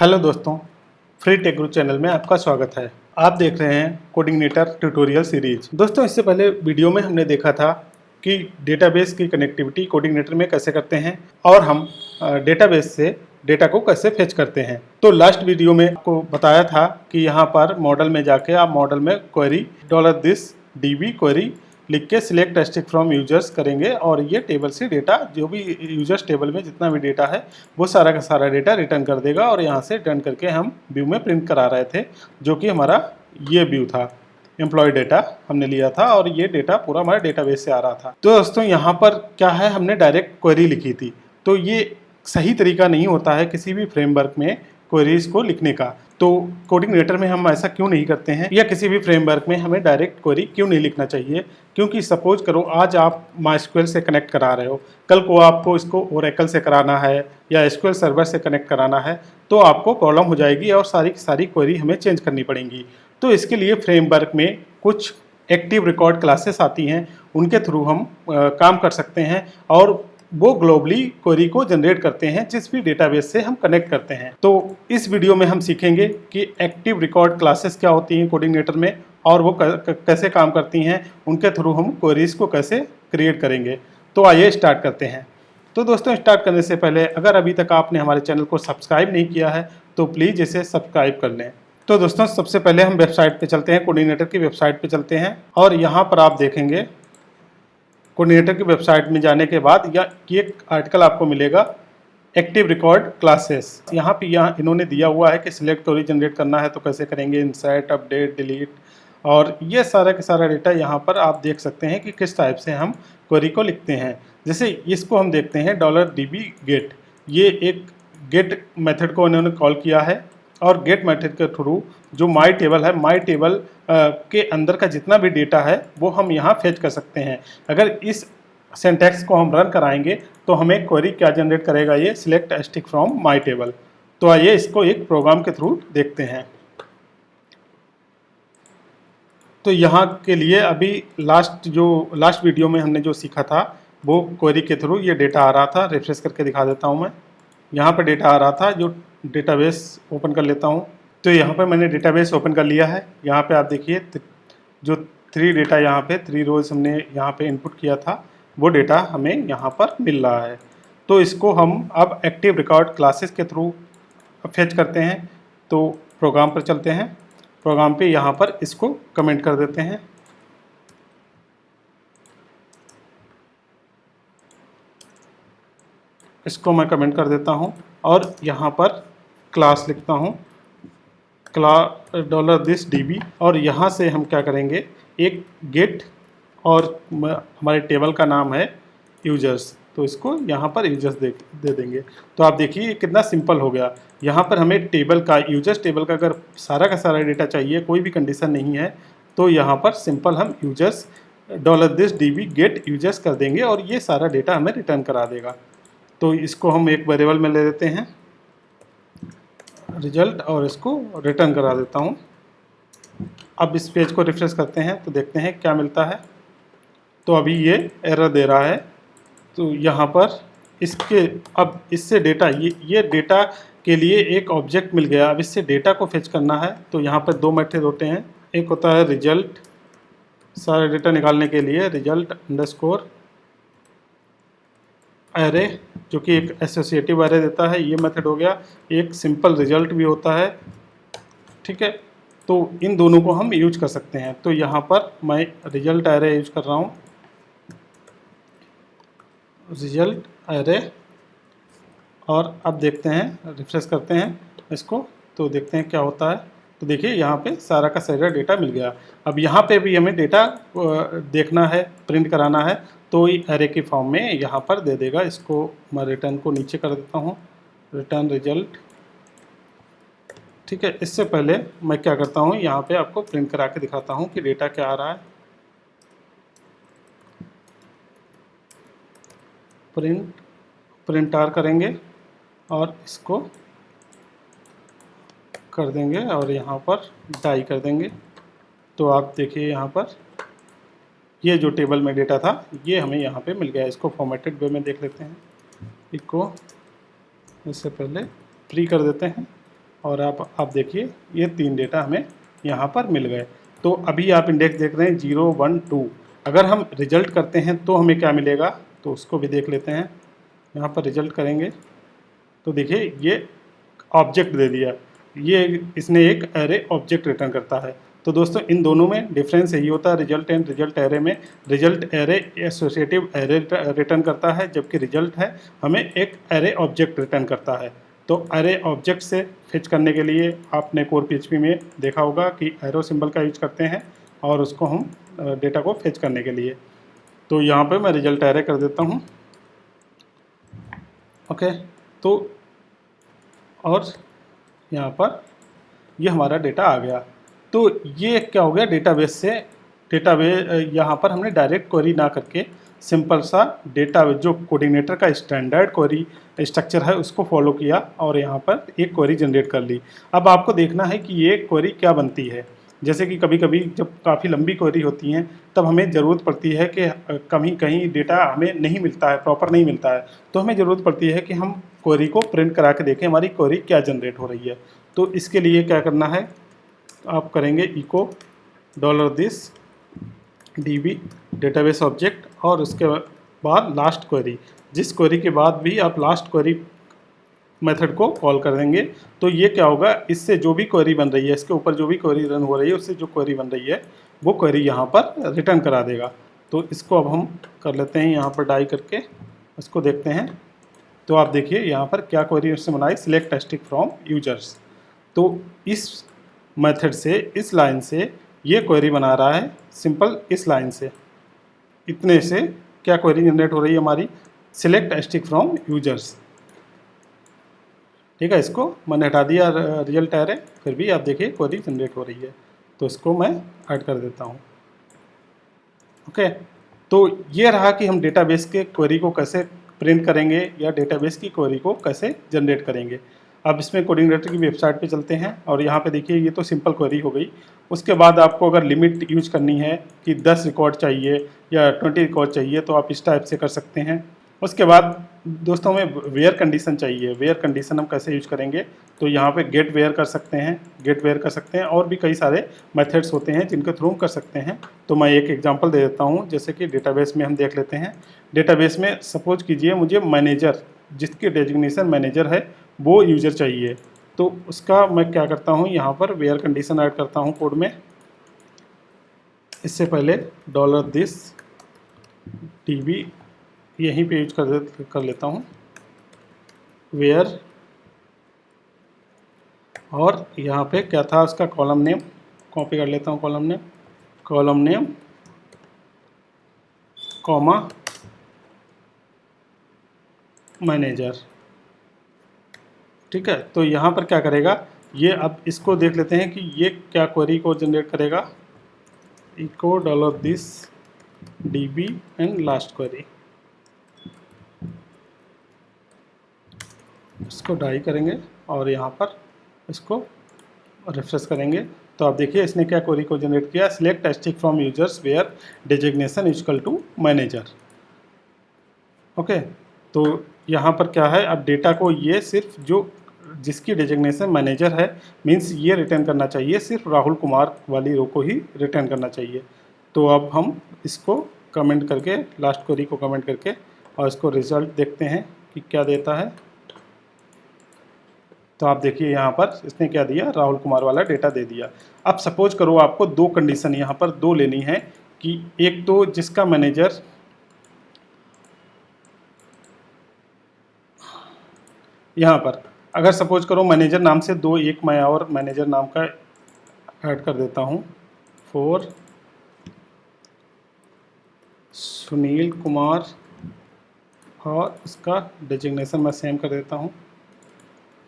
Hello दोस्तों, free take गुरु channel में आपका स्वागत है। आप देख रहे हैं कोडिंगनेटर ट्यूटोरियल सीरीज। दोस्तों, इससे पहले वीडियो में हमने देखा था कि डेटाबेस की कनेक्टिविटी कोडिंगनेटर में कैसे करते हैं और हम डेटाबेस से डेटा को कैसे फेच करते हैं। तो लास्ट वीडियो में आपको बताया था कि यहाँ पर मॉडल में जाके आप मॉडल में क्वेरी $this db क्वेरी लिख के सिलेक्ट स्टिक फ्रॉम यूजर्स करेंगे और ये टेबल से डेटा, जो भी यूजर्स टेबल में जितना भी डेटा है वो सारा का सारा डेटा रिटर्न कर देगा। और यहाँ से रिटर्न करके हम व्यू में प्रिंट करा रहे थे, जो कि हमारा ये व्यू था। एम्प्लॉय डेटा हमने लिया था और ये डेटा पूरा हमारे डेटाबेस से आ रहा था। तो दोस्तों, यहाँ पर क्या है, हमने डायरेक्ट क्वेरी लिखी थी। तो ये सही तरीका नहीं होता है किसी भी फ्रेमवर्क में क्वेरीज को लिखने का। तो कोडिंगनेटर में हम ऐसा क्यों नहीं करते हैं, या किसी भी फ्रेमवर्क में हमें डायरेक्ट क्वेरी क्यों नहीं लिखना चाहिए? क्योंकि सपोज करो आज आप MySQL से कनेक्ट करा रहे हो, कल को आपको इसको Oracle से कराना है या SQL सर्वर से कनेक्ट कराना है, तो आपको प्रॉब्लम हो जाएगी और सारी की सारी क्वेरी हमें चेंज करनी पड़ेंगी। तो इसके लिए फ्रेमवर्क में कुछ एक्टिव रिकॉर्ड क्लासेस आती हैं, उनके थ्रू हम काम कर सकते हैं और वो ग्लोबली क्वेरी को जनरेट करते हैं जिस भी डेटाबेस से हम कनेक्ट करते हैं। तो इस वीडियो में हम सीखेंगे कि एक्टिव रिकॉर्ड क्लासेस क्या होती हैं कोडिंगनेटर में और वो कैसे काम करती हैं, उनके थ्रू हम क्वेरीज को कैसे क्रिएट करेंगे। तो आइए स्टार्ट करते हैं। तो दोस्तों, स्टार्ट करने से पहले अगर अभी तक आपने हमारे चैनल को सब्सक्राइब नहीं किया है तो प्लीज़ इसे सब्सक्राइब कर लें। तो दोस्तों, सबसे पहले हम वेबसाइट पर चलते हैं, कोडिंगनेटर की वेबसाइट पर चलते हैं और यहाँ पर आप देखेंगे कोडिंगनेटर की वेबसाइट में जाने के बाद ये आर्टिकल आपको मिलेगा, एक्टिव रिकॉर्ड क्लासेस। यहाँ इन्होंने दिया हुआ है कि सिलेक्ट क्वेरी जनरेट करना है तो कैसे करेंगे, इंसर्ट, अपडेट, डिलीट, और ये सारा का सारा डेटा यहाँ पर आप देख सकते हैं कि किस टाइप से हम क्वेरी को लिखते हैं। जैसे इसको हम देखते हैं $db गेट, ये एक गेट मेथड को इन्होंने कॉल किया है और गेट मेथड के थ्रू जो माई टेबल है, माई टेबल के अंदर का जितना भी डेटा है वो हम यहाँ फेच कर सकते हैं। अगर इस सिंटैक्स को हम रन कराएंगे तो हमें क्वेरी क्या जनरेट करेगा, ये select stick from my table. तो आइए इसको एक प्रोग्राम के थ्रू देखते हैं। तो यहाँ के लिए अभी लास्ट वीडियो में हमने जो सीखा था वो क्वेरी के थ्रू ये डेटा आ रहा था। रिफ्रेश करके दिखा देता हूँ मैं। यहाँ पर डेटा आ रहा था, जो डेटाबेस ओपन कर लेता हूँ। तो यहाँ पर मैंने डेटाबेस ओपन कर लिया है। यहाँ पे आप देखिए जो 3 डेटा, यहाँ पे 3 रोज हमने यहाँ पे इनपुट किया था, वो डेटा हमें यहाँ पर मिल रहा है। तो इसको हम अब एक्टिव रिकॉर्ड क्लासेस के थ्रू फेच करते हैं। तो प्रोग्राम पर चलते हैं। प्रोग्राम पे यहाँ पर इसको कमेंट कर देते हैं। इसको मैं कमेंट कर देता हूँ और यहाँ पर क्लास लिखता हूँ, $this db, और यहाँ से हम क्या करेंगे, एक गेट और हमारे टेबल का नाम है यूजर्स, तो इसको यहाँ पर यूजर्स दे देंगे। तो आप देखिए कितना सिंपल हो गया। यहाँ पर हमें टेबल का, यूजर्स टेबल का अगर सारा का सारा डेटा चाहिए, कोई भी कंडीशन नहीं है, तो यहाँ पर सिंपल हम users $this db get users कर देंगे और ये सारा डेटा हमें रिटर्न करा देगा। तो इसको हम एक वेरिएबल में ले लेते हैं रिजल्ट और इसको रिटर्न करा देता हूँ। अब इस पेज को रिफ्रेश करते हैं तो देखते हैं क्या मिलता है। तो अभी ये एरर दे रहा है। तो यहाँ पर अब इससे डेटा, ये डेटा के लिए एक ऑब्जेक्ट मिल गया। अब इससे डेटा को फेच करना है तो यहाँ पर 2 मेथड होते हैं। एक होता है रिजल्ट, सारा डेटा निकालने के लिए रिजल्ट अंडरस्कोर एरे, जो कि एक एसोसिएटिव एरे देता है, ये मेथड हो गया। एक सिंपल रिजल्ट भी होता है, ठीक है। तो इन दोनों को हम यूज कर सकते हैं। तो यहाँ पर मैं रिजल्ट एरे यूज कर रहा हूँ, रिजल्ट एरे, और अब देखते हैं, रिफ्रेश करते हैं इसको तो देखते हैं क्या होता है। तो देखिए यहाँ पे सारा का सारा डेटा मिल गया। अब यहाँ पे भी हमें डेटा देखना है, प्रिंट कराना है, तो एरे की फॉर्म में यहाँ पर दे देगा। इसको मैं रिटर्न को नीचे कर देता हूँ, रिटर्न रिजल्ट, ठीक है। इससे पहले मैं क्या करता हूँ, यहाँ पे आपको प्रिंट करा के दिखाता हूँ कि डेटा क्या आ रहा है। प्रिंट आर करेंगे और इसको कर देंगे और यहाँ पर डाई कर देंगे। तो आप देखिए यहाँ पर ये जो टेबल में डेटा था ये हमें यहाँ पे मिल गया। इसको फॉर्मेटेड वे में देख लेते हैं। इसको इससे पहले प्री कर देते हैं और आप देखिए ये 3 डेटा हमें यहाँ पर मिल गए। तो अभी आप इंडेक्स देख रहे हैं 0, 1, 2। अगर हम रिजल्ट करते हैं तो हमें क्या मिलेगा, तो उसको भी देख लेते हैं। यहाँ पर रिजल्ट करेंगे तो देखिए ये ऑब्जेक्ट दे दिया, ये इसने एक एरे ऑब्जेक्ट रिटर्न करता है। तो दोस्तों इन दोनों में डिफरेंस यही होता है, रिजल्ट एंड रिजल्ट एरे में। Result array associative array return करता है, जबकि रिजल्ट है हमें एक एरे ऑब्जेक्ट रिटर्न करता है। तो एरे ऑब्जेक्ट से फिच करने के लिए आपने कोर पीएचपी में देखा होगा कि एरो सिंबल का यूज करते हैं और उसको हम डेटा को फिच करने के लिए। तो यहाँ पे मैं रिजल्ट एरे कर देता हूँ। ओके, तो और यहाँ पर ये हमारा डेटा आ गया। तो ये क्या हो गया, डेटाबेस से डेटाबेस यहाँ पर हमने डायरेक्ट क्वेरी ना करके सिंपल सा डेटा जो कोऑर्डिनेटर का स्टैंडर्ड क्वेरी स्ट्रक्चर है उसको फॉलो किया और यहाँ पर एक क्वेरी जनरेट कर ली। अब आपको देखना है कि ये क्वेरी क्या बनती है। जैसे कि कभी कभी जब काफ़ी लंबी क्वेरी होती हैं तब हमें ज़रूरत पड़ती है कि कहीं कहीं डेटा हमें नहीं मिलता है, प्रॉपर नहीं मिलता है, तो हमें ज़रूरत पड़ती है कि हम क्वेरी को प्रिंट करा के देखें हमारी क्वेरी क्या जनरेट हो रही है। तो इसके लिए क्या करना है, आप करेंगे echo $this db database object और उसके बाद लास्ट क्वेरी। जिस क्वेरी के बाद भी आप लास्ट क्वेरी मेथड को कॉल कर देंगे तो ये क्या होगा, इससे जो भी क्वेरी बन रही है, इसके ऊपर जो भी क्वेरी रन हो रही है उससे जो क्वेरी बन रही है वो क्वेरी यहाँ पर रिटर्न करा देगा। तो इसको अब हम कर लेते हैं यहाँ पर डाई करके, इसको देखते हैं। तो आप देखिए यहाँ पर क्या क्वेरी उससे बनाई, सिलेक्ट स्टिक फ्रॉम यूजर्स। तो इस मेथड से, इस लाइन से ये क्वेरी बना रहा है सिंपल इस लाइन से। इतने से क्या क्वेरी जनरेट हो रही है हमारी, सिलेक्ट स्टिक फ्रॉम यूजर्स। ठीक है, इसको मैंने हटा दिया रिजल्ट एरे, फिर भी आप देखिए क्वेरी जनरेट हो रही है। तो इसको मैं ऐड कर देता हूँ। ओके, तो ये रहा कि हम डेटाबेस के क्वेरी को कैसे प्रिंट करेंगे या डेटाबेस की क्वेरी को कैसे जनरेट करेंगे। अब इसमें कोऑर्डिनेटर की वेबसाइट पे चलते हैं और यहाँ पे देखिए ये तो सिंपल क्वेरी हो गई। उसके बाद आपको अगर लिमिट यूज करनी है कि 10 रिकॉर्ड चाहिए या 20 रिकॉर्ड चाहिए तो आप इस टाइप से कर सकते हैं। उसके बाद दोस्तों में वेयर कंडीशन चाहिए। वेयर कंडीशन हम कैसे यूज करेंगे, तो यहाँ पे गेट वेयर कर सकते हैं, गेट वेयर कर सकते हैं, और भी कई सारे मेथड्स होते हैं जिनके थ्रू हम कर सकते हैं। तो मैं एक एग्जांपल दे देता हूँ, जैसे कि डेटाबेस में हम देख लेते हैं। डेटाबेस में सपोज कीजिए मुझे मैनेजर, जिसकी डेजिग्नेशन मैनेजर है, वो यूजर चाहिए। तो उसका मैं क्या करता हूँ, यहाँ पर वेयर कंडीशन ऐड करता हूँ कोड में। इससे पहले $this db यहीं पे यूज कर लेता हूँ वेयर, और यहाँ पे क्या था उसका कॉलम नेम, कॉपी कर लेता हूँ कॉलम नेम कॉमा मैनेजर। ठीक है, तो यहाँ पर क्या करेगा ये, अब इसको देख लेते हैं कि ये क्या क्वेरी को जनरेट करेगा। Echo $this db and last query, इसको डाई करेंगे और यहाँ पर इसको रिफ्रेश करेंगे। तो आप देखिए इसने क्या क्वेरी को जनरेट किया, select stick from users where designation equal to manager. Okay, तो यहाँ पर क्या है, अब डेटा को ये सिर्फ जो जिसकी डेजिग्नेशन मैनेजर है, मीन्स ये रिटर्न करना चाहिए, सिर्फ राहुल कुमार वाली रो को ही रिटर्न करना चाहिए। तो अब हम इसको कमेंट करके, लास्ट क्वेरी को कमेंट करके और इसको रिजल्ट देखते हैं कि क्या देता है। तो आप देखिए यहाँ पर इसने क्या दिया, राहुल कुमार वाला डेटा दे दिया। अब सपोज करो आपको दो कंडीशन यहाँ पर दो लेनी है कि एक तो जिसका मैनेजर, यहाँ पर अगर सपोज करो मैनेजर नाम से दो, एक मैं और मैनेजर नाम का ऐड कर देता हूँ फॉर सुनील कुमार, और उसका डेजिग्नेशन मैं सेम कर देता हूँ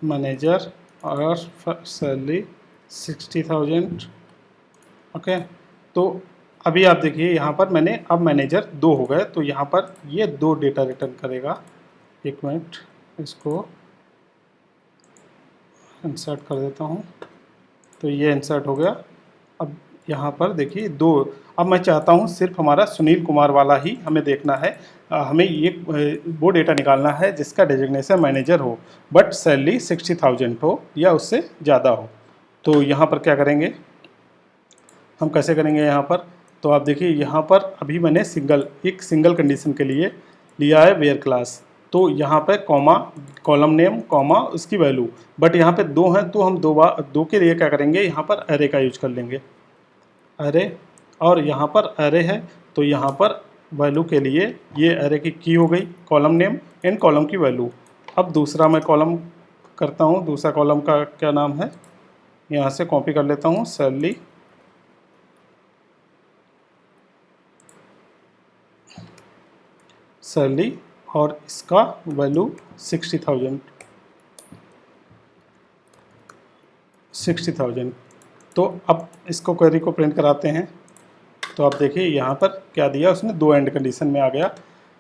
मैनेजर और सैलरी 60,000। ओके, तो अभी आप देखिए यहाँ पर मैंने, अब मैनेजर दो हो गए, तो यहाँ पर ये दो डेटा रिटर्न करेगा। एक मिनट, इसको इंसर्ट कर देता हूँ, तो ये इंसर्ट हो गया। अब यहाँ पर देखिए दो, अब मैं चाहता हूँ सिर्फ हमारा सुनील कुमार वाला ही हमें देखना है, हमें ये वो डेटा निकालना है जिसका डेजिग्नेशन मैनेजर हो बट सैलरी 60,000 हो या उससे ज़्यादा हो। तो यहाँ पर क्या करेंगे, हम कैसे करेंगे यहाँ पर, तो आप देखिए यहाँ पर अभी मैंने एक सिंगल कंडीशन के लिए लिया है वेयर क्लास, तो यहाँ पे कॉमा, कॉलम नेम, कॉमा, उसकी वैल्यू, बट यहाँ पे दो हैं तो हम दो के लिए क्या करेंगे, यहाँ पर अरे का यूज कर लेंगे, अरे, और यहाँ पर अरे है तो यहाँ पर वैल्यू के लिए ये अरे की हो गई, कॉलम नेम एंड कॉलम की वैल्यू। अब दूसरा मैं कॉलम करता हूँ, दूसरा कॉलम का क्या नाम है, यहाँ से कॉपी कर लेता हूँ, सैलरी और इसका वैल्यू 60,000। तो अब इसको क्वेरी को प्रिंट कराते हैं। तो आप देखिए यहाँ पर क्या दिया उसने, दो एंड कंडीशन में आ गया,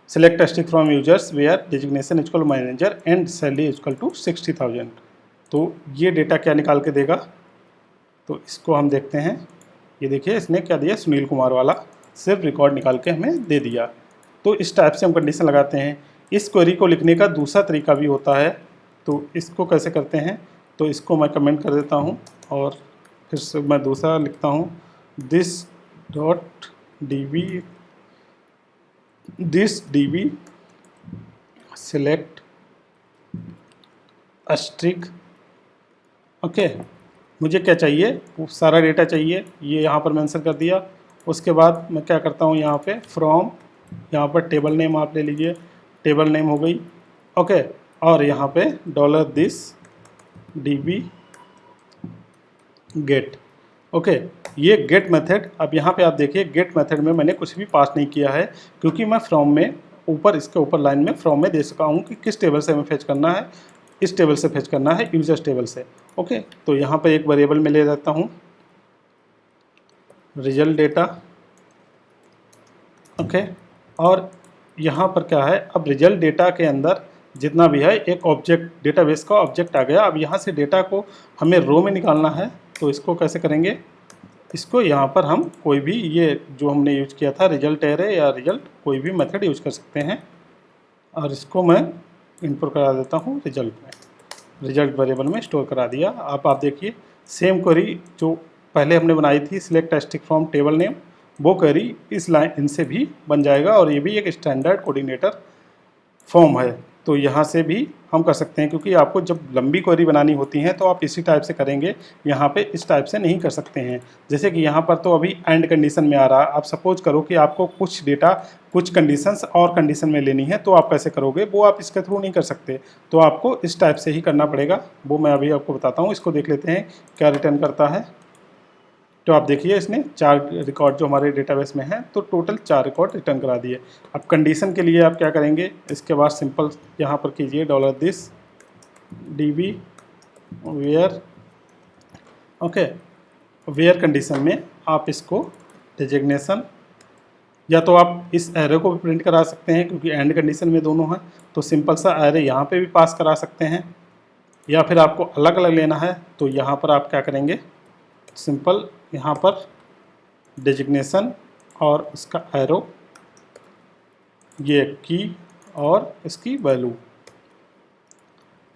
select stick from users where designation equal manager and salary equal to 60,000। तो ये डेटा क्या निकाल के देगा, तो इसको हम देखते हैं। ये देखिए इसने क्या दिया, सुनील कुमार वाला सिर्फ रिकॉर्ड निकाल के हमें दे दिया। तो इस टाइप से हम कंडीशन लगाते हैं। इस क्वेरी को लिखने का दूसरा तरीका भी होता है, तो इसको कैसे करते हैं, तो इसको मैं कमेंट कर देता हूँ और फिर से मैं दूसरा लिखता हूँ, this db select strict. Okay, मुझे क्या चाहिए, वो सारा डेटा चाहिए, ये यहाँ पर मेंशन कर दिया। उसके बाद मैं क्या करता हूँ, यहाँ पे फ्रॉम, यहाँ पर टेबल नेम आप ले लीजिए, टेबल नेम हो गई। ओके, और यहाँ पे $this db गेट। ओके, ये गेट मेथड, अब यहाँ पे आप देखिए गेट मेथड में मैंने कुछ भी पास नहीं किया है, क्योंकि मैं फ्रॉम में ऊपर, इसके ऊपर लाइन में फ्रॉम में दे सका हूँ कि किस टेबल से हमें फेच करना है, इस टेबल से फेच करना है, यूजर्स टेबल से। ओके, तो यहाँ पे एक वेरिएबल में ले लेता हूँ रिजल्ट डेटा। ओके, और यहाँ पर क्या है, अब रिजल्ट डेटा के अंदर जितना भी है एक ऑब्जेक्ट, डेटाबेस का ऑब्जेक्ट आ गया। अब यहाँ से डेटा को हमें रो में निकालना है, तो इसको कैसे करेंगे, इसको यहाँ पर हम कोई भी, ये जो हमने यूज किया था रिजल्ट एरे या रिजल्ट, कोई भी मेथड यूज कर सकते हैं। और इसको मैं इनपुट करा देता हूँ रिजल्ट में, रिजल्ट वेरिएबल में स्टोर करा दिया। अब आप देखिए सेम क्वेरी जो पहले हमने बनाई थी, select stick from table name, वो क्वेरी इस लाइन इनसे भी बन जाएगा, और ये भी एक स्टैंडर्ड कोऑर्डिनेटर फॉर्म है। तो यहाँ से भी हम कर सकते हैं, क्योंकि आपको जब लंबी क्वेरी बनानी होती हैं तो आप इसी टाइप से करेंगे, यहाँ पे इस टाइप से नहीं कर सकते हैं। जैसे कि यहाँ पर तो अभी एंड कंडीशन में आ रहा है, आप सपोज करो कि आपको कुछ डेटा कुछ कंडीशंस और कंडीशन में लेनी है, तो आप कैसे करोगे, वो आप इसके थ्रू नहीं कर सकते, तो आपको इस टाइप से ही करना पड़ेगा। वो मैं अभी आपको बताता हूँ। इसको देख लेते हैं क्या रिटर्न करता है। तो आप देखिए इसने 4 रिकॉर्ड जो हमारे डेटाबेस में हैं, तो टोटल 4 रिकॉर्ड रिटर्न करा दिए। अब कंडीशन के लिए आप क्या करेंगे, इसके बाद सिंपल यहाँ पर कीजिए $this db where. Okay, where condition में आप इसको डेजिग्नेशन, या तो आप इस एरे को भी प्रिंट करा सकते हैं, क्योंकि एंड कंडीशन में दोनों हैं, तो सिंपल सा एरे यहाँ पे भी पास करा सकते हैं, या फिर आपको अलग अलग लेना है तो यहाँ पर आप क्या करेंगे, सिंपल यहाँ पर डेजिग्नेशन और इसका एरो, ये की और इसकी वैल्यू,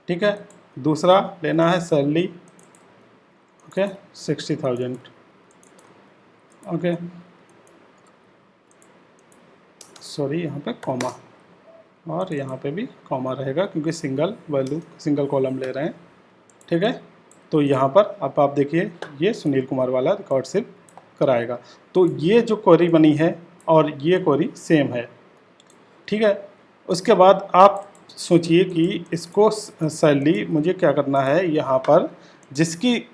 ठीक है। दूसरा लेना है सैलरी, ओके 60,000। ओके, सॉरी यहाँ पे कॉमा, और यहाँ पे भी कॉमा रहेगा क्योंकि सिंगल वैल्यू, सिंगल कॉलम ले रहे हैं, ठीक है। तो यहाँ पर अब आप देखिए ये सुनील कुमार वाला रिकॉर्ड सिर्फ कराएगा। तो ये जो क्वेरी बनी है और ये क्वेरी सेम है, ठीक है। उसके बाद आप सोचिए कि इसको सैलरी मुझे क्या करना है, यहाँ पर जिसकी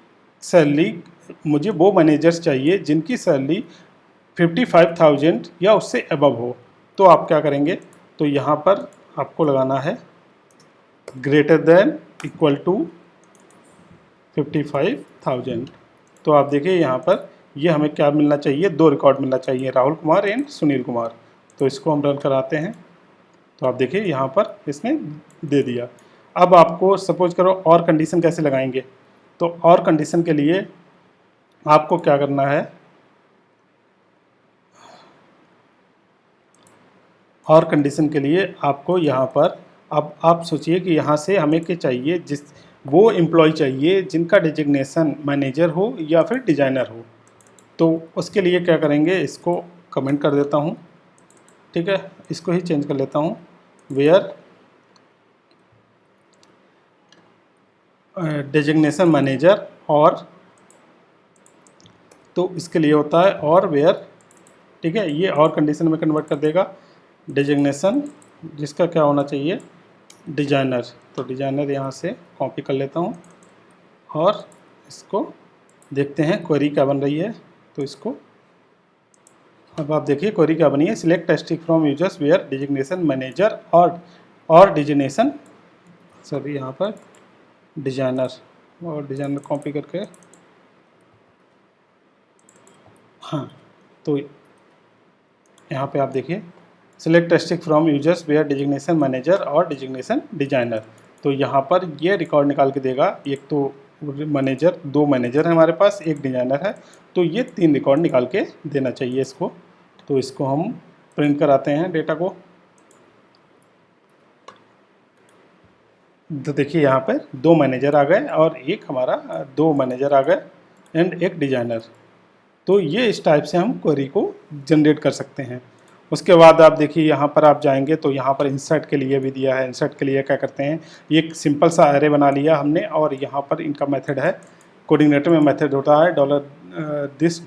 सैलरी, मुझे वो मैनेजर्स चाहिए जिनकी सैलरी 55,000 या उससे अबव हो। तो आप क्या करेंगे, तो यहाँ पर आपको लगाना है ग्रेटर देन इक्वल टू 55,000। तो आप देखिए यहाँ पर ये हमें क्या मिलना चाहिए, 2 रिकॉर्ड मिलना चाहिए, राहुल कुमार एंड सुनील कुमार। तो इसको हम रन कराते हैं। तो आप देखिए यहाँ पर इसने दे दिया। अब आपको सपोज करो और कंडीशन कैसे लगाएंगे, तो और कंडीशन के लिए आपको क्या करना है, और कंडीशन के लिए आपको यहाँ पर, अब आप सोचिए कि यहाँ से हमें क्या चाहिए, जिस वो एम्प्लॉय चाहिए जिनका डिजिग्नेशन मैनेजर हो या फिर डिज़ाइनर हो। तो उसके लिए क्या करेंगे, इसको कमेंट कर देता हूँ, ठीक है, इसको ही चेंज कर लेता हूँ, वेयर डिजिग्नेशन मैनेजर, और तो इसके लिए होता है और वेयर, ठीक है, ये और कंडीशन में कन्वर्ट कर देगा, डिजिग्नेशन जिसका क्या होना चाहिए, डिज़ाइनर। तो डिज़ाइनर यहाँ से कॉपी कर लेता हूँ और इसको देखते हैं क्वेरी क्या बन रही है। तो इसको अब आप देखिए क्वेरी क्या बनी है, select testing from users where designation manager और डिजिग्नेशन, सॉरी यहाँ पर डिज़ाइनर, और डिज़ाइनर कॉपी करके, हाँ, तो यहाँ पे आप देखिए select testing from users where designation manager और डिजिग्नेशन डिजाइनर। तो यहाँ पर ये रिकॉर्ड निकाल के देगा, एक तो मैनेजर, 2 मैनेजर है हमारे पास, एक डिजाइनर है, तो ये 3 रिकॉर्ड निकाल के देना चाहिए इसको। तो इसको हम प्रिंट कराते हैं डेटा को। तो देखिए यहाँ पर 2 मैनेजर आ गए और एक हमारा 2 मैनेजर आ गए एंड एक डिजाइनर। तो ये इस टाइप से हम क्वेरी को जनरेट कर सकते हैं। उसके बाद आप देखिए यहाँ पर आप जाएंगे तो यहाँ पर इंसर्ट के लिए भी दिया है। इंसर्ट के लिए क्या करते हैं, एक सिंपल सा एरे बना लिया हमने और यहाँ पर इनका मेथड है, कोऑर्डिनेटर में मेथड होता है $this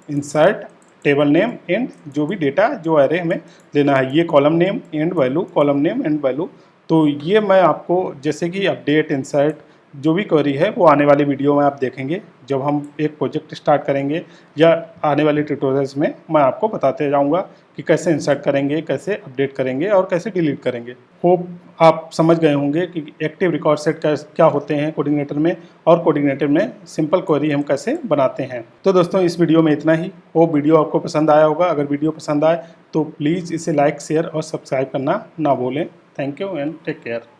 insert table name and जो भी डेटा जो एरे हमें लेना है, ये column name and value, column name and value. तो ये मैं आपको जैसे कि अपडेट, इंसर्ट जो भी क्वेरी है वो आने वाली वीडियो में आप देखेंगे, जब हम एक प्रोजेक्ट स्टार्ट करेंगे या आने वाले ट्यूटोरियल्स में मैं आपको बताते जाऊंगा कि कैसे इंसर्ट करेंगे, कैसे अपडेट करेंगे और कैसे डिलीट करेंगे। होप आप समझ गए होंगे कि एक्टिव रिकॉर्ड सेट क्या होते हैं कोऑर्डिनेटर में, और कोऑर्डिनेटर में सिंपल क्वेरी हम कैसे बनाते हैं। तो दोस्तों इस वीडियो में इतना ही। होप वीडियो आपको पसंद आया होगा। अगर वीडियो पसंद आए तो प्लीज़ इसे लाइक, शेयर और सब्सक्राइब करना ना भूलें। Thank you and take care.